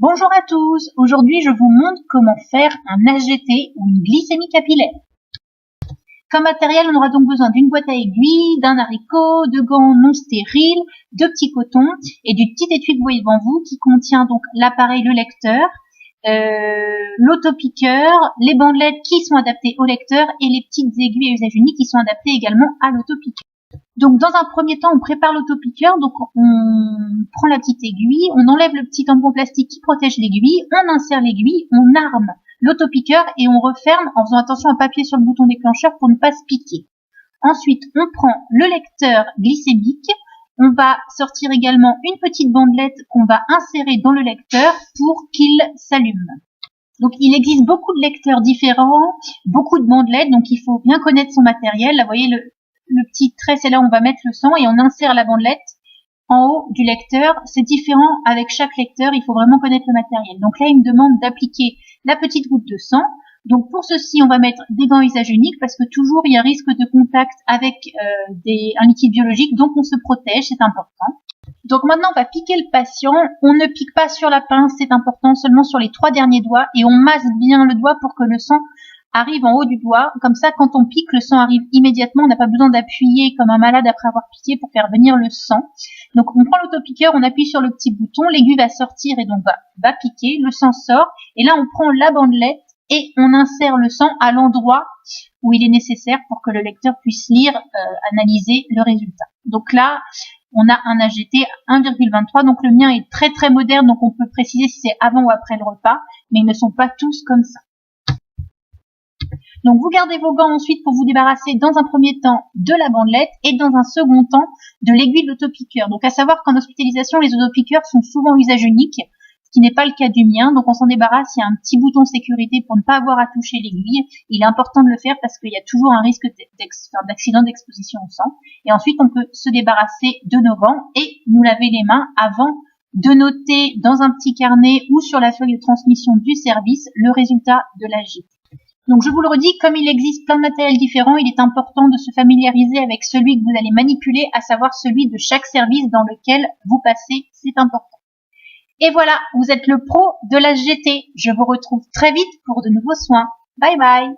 Bonjour à tous, aujourd'hui je vous montre comment faire un AGT ou une glycémie capillaire. Comme matériel, on aura donc besoin d'une boîte à aiguilles, d'un haricot, de gants non stériles, de petits cotons et du petit étui que vous voyez devant vous qui contient donc l'appareil, le lecteur, l'autopiqueur, les bandelettes qui sont adaptées au lecteur et les petites aiguilles à usage unique qui sont adaptées également à l'autopiqueur. Donc dans un premier temps, on prépare l'autopiqueur, donc on prend la petite aiguille, on enlève le petit tampon plastique qui protège l'aiguille, on insère l'aiguille, on arme l'autopiqueur et on referme en faisant attention à appuyer sur le bouton déclencheur pour ne pas se piquer. Ensuite, on prend le lecteur glycémique, on va sortir également une petite bandelette qu'on va insérer dans le lecteur pour qu'il s'allume. Donc il existe beaucoup de lecteurs différents, beaucoup de bandelettes, donc il faut bien connaître son matériel. Là, vous voyez le petit trait, c'est là où on va mettre le sang et on insère la bandelette en haut du lecteur. C'est différent avec chaque lecteur, il faut vraiment connaître le matériel. Donc là, il me demande d'appliquer la petite goutte de sang. Donc pour ceci, on va mettre des gants à usage unique parce que toujours il y a un risque de contact avec un liquide biologique, donc on se protège, c'est important. Donc maintenant, on va piquer le patient. On ne pique pas sur la pince, c'est important, seulement sur les 3 derniers doigts et on masse bien le doigt pour que le sang arrive en haut du doigt. Comme ça, quand on pique, le sang arrive immédiatement. On n'a pas besoin d'appuyer comme un malade après avoir piqué pour faire venir le sang. Donc, on prend l'autopiqueur, on appuie sur le petit bouton, l'aiguille va sortir et donc va piquer, le sang sort. Et là, on prend la bandelette et on insère le sang à l'endroit où il est nécessaire pour que le lecteur puisse lire, analyser le résultat. Donc là, on a un AGT 1,23. Donc le mien est très très moderne, donc on peut préciser si c'est avant ou après le repas, mais ils ne sont pas tous comme ça. Donc vous gardez vos gants ensuite pour vous débarrasser dans un premier temps de la bandelette et dans un second temps de l'aiguille d'autopiqueur. Donc à savoir qu'en hospitalisation, les autopiqueurs sont souvent usage unique, ce qui n'est pas le cas du mien. Donc on s'en débarrasse, il y a un petit bouton sécurité pour ne pas avoir à toucher l'aiguille. Il est important de le faire parce qu'il y a toujours un risque d'accident d'exposition au sang. Et ensuite on peut se débarrasser de nos gants et nous laver les mains avant de noter dans un petit carnet ou sur la feuille de transmission du service le résultat de l'AGT. Donc je vous le redis, comme il existe plein de matériels différents, il est important de se familiariser avec celui que vous allez manipuler, à savoir celui de chaque service dans lequel vous passez, c'est important. Et voilà, vous êtes le pro de l'AGT. Je vous retrouve très vite pour de nouveaux soins. Bye bye.